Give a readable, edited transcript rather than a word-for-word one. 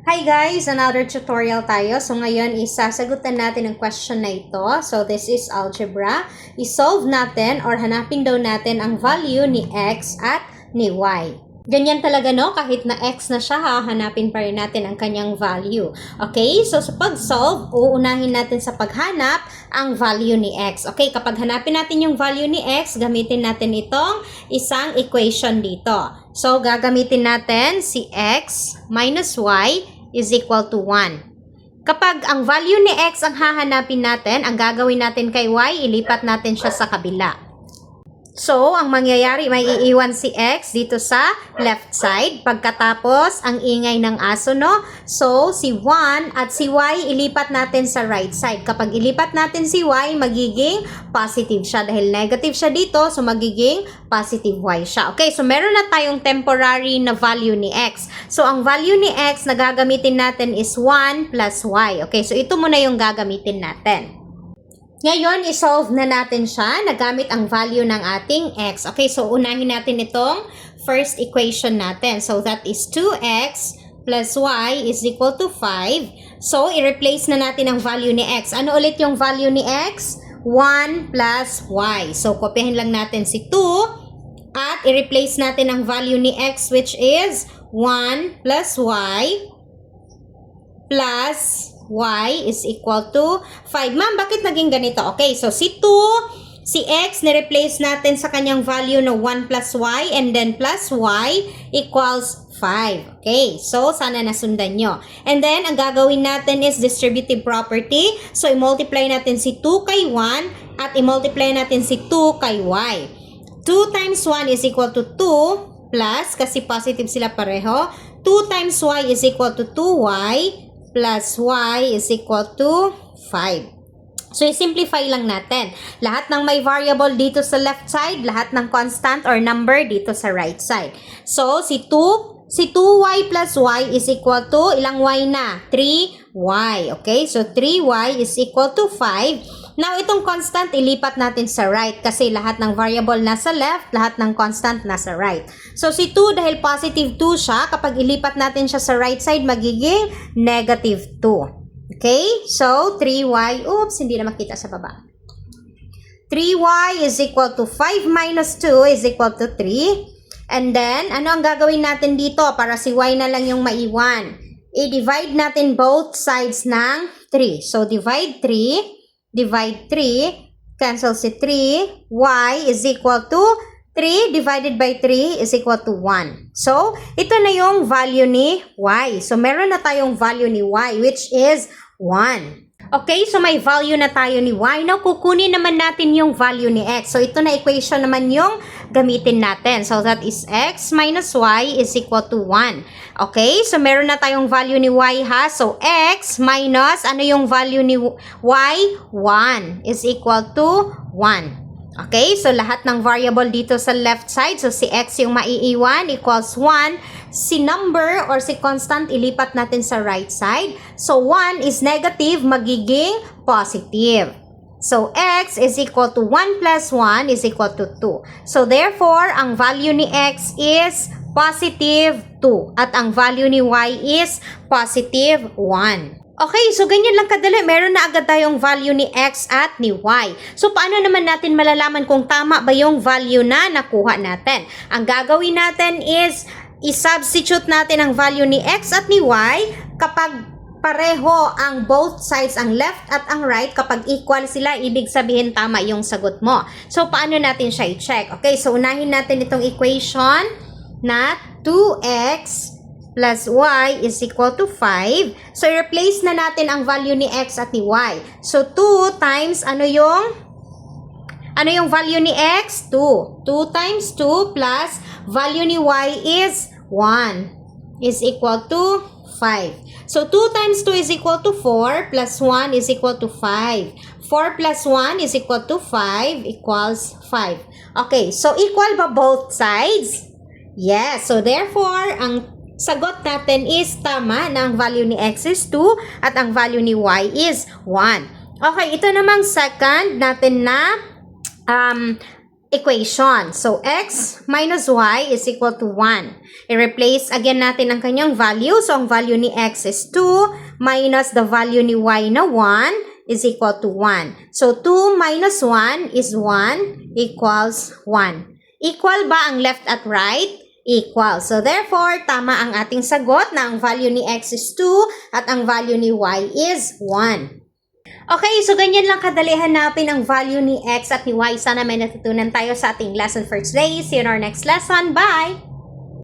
Hi guys! Another tutorial tayo. So ngayon, isasagutan natin ang question na ito. So this is algebra. I-solve natin or hanapin daw natin ang value ni x at ni y. Ganyan talaga no, kahit na x na siya, hahanapin pa rin natin ang kanyang value. Okay, so sa pag-solve, uunahin natin sa paghanap ang value ni x. Okay, kapag hanapin natin yung value ni x, gamitin natin itong isang equation dito. So gagamitin natin si x minus y is equal to 1. Kapag ang value ni x ang hahanapin natin, ang gagawin natin kay y, ilipat natin siya sa kabila. So, ang mangyayari, may iiwan si x dito sa left side. Pagkatapos, ang ingay ng aso, no? So, si 1 at si y, ilipat natin sa right side. Kapag ilipat natin si y, magiging positive siya. Dahil negative siya dito, so magiging positive y siya. Okay, so meron na tayong temporary na value ni x. So, ang value ni x na gagamitin natin is 1 plus y. Okay, so ito muna yung gagamitin natin. Ngayon, isolve na natin siya nagamit ang value ng ating x. Okay, so unahin natin itong first equation natin. So, that is 2x plus y is equal to 5. So, i-replace na natin ang value ni x. Ano ulit yung value ni x? 1 plus y. So, kopyahin lang natin si 2 at i-replace natin ang value ni x which is 1 plus y plus y is equal to 5. Ma'am, bakit naging ganito? Okay, so si 2, si x, nireplace natin sa kanyang value na 1 plus y and then plus y equals 5. Okay, so sana nasundan nyo. And then, ang gagawin natin is distributive property. So, i-multiply natin si 2 kay 1 at i-multiply natin si 2 kay y. 2 times 1 is equal to 2 plus, kasi positive sila pareho. 2 times y is equal to 2y plus y is equal to 5. So, i-simplify lang natin. Lahat ng may variable dito sa left side, lahat ng constant or number dito sa right side. So, si 2y plus y is equal to, ilang y na? 3y. Okay? So, 3y is equal to 5. Now, itong constant, ilipat natin sa right kasi lahat ng variable nasa left, lahat ng constant nasa right. So, si 2, dahil positive 2 siya, kapag ilipat natin siya sa right side, magiging negative 2. Okay? So, 3y, oops, hindi na makita sa baba. 3y is equal to 5 minus 2 is equal to 3. And then, ano ang gagawin natin dito para si y na lang yung maiwan? I-divide natin both sides ng 3. So, divide 3. Divide 3, cancel si 3, y is equal to 3 divided by 3 is equal to 1. So, ito na yung value ni y. So, meron na tayong value ni y which is 1. Okay, so may value na tayo ni y. Now, kukunin naman natin yung value ni x. So, ito na equation naman yung gamitin natin. So, that is x minus y is equal to 1. Okay, so meron na tayong value ni y ha. So, x minus, ano yung value ni y? 1 is equal to 1. Okay, so lahat ng variable dito sa left side, so si x yung maiiwan equals 1. Si number or si constant, ilipat natin sa right side. So 1 is negative, magiging positive. So x is equal to 1 plus 1 is equal to 2. So therefore, ang value ni x is positive 2 at ang value ni y is positive 1. Okay, so ganyan lang kadali. Meron na agad tayong value ni x at ni y. So, paano naman natin malalaman kung tama ba yung value na nakuha natin? Ang gagawin natin is, i-substitute natin ang value ni x at ni y kapag pareho ang both sides, ang left at ang right. Kapag equal sila, ibig sabihin tama yung sagot mo. So, paano natin siya i-check? Okay, so unahin natin itong equation na 2x plus y is equal to 5. So, i-replace na natin ang value ni x at ni y. So, 2 times, ano yung value ni x? 2. 2 times 2 plus value ni y is 1 is equal to 5. So, 2 times 2 is equal to 4 plus 1 is equal to 5. 4 plus 1 is equal to 5 equals 5. Okay, so equal ba both sides? Yes. So, therefore, ang sagot natin is tama na ang value ni x is 2 at ang value ni y is 1. Okay, ito namang second natin na equation. So, x minus y is equal to 1. I-replace again natin ang kanyang value. So, ang value ni x is 2 minus the value ni y na 1 is equal to 1. So, 2 minus 1 is 1 equals 1. Equal ba ang left at right? Equal. So, therefore, tama ang ating sagot na ang value ni x is 2 at ang value ni y is 1. Okay, so ganyan lang kadali hanapin ang value ni x at ni y. Sana may natutunan tayo sa ating lesson for today. See you in our next lesson. Bye!